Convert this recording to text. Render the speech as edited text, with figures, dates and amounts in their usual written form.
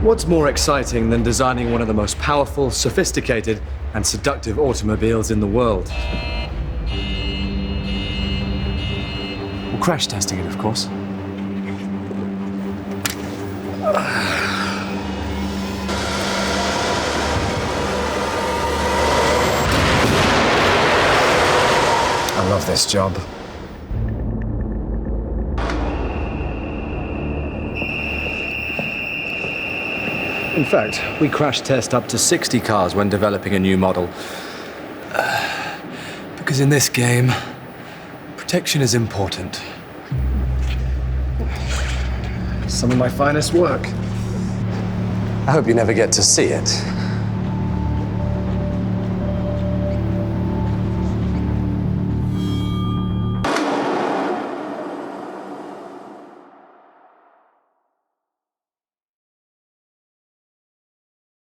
What's more exciting than designing one of the most powerful, sophisticated, and seductive automobiles in the world? We're crash testing it, of course. I love this job. In fact, we crash test up to 60 cars when developing a new model. Because in this game, protection is important. Some of my finest work. I hope you never get to see it.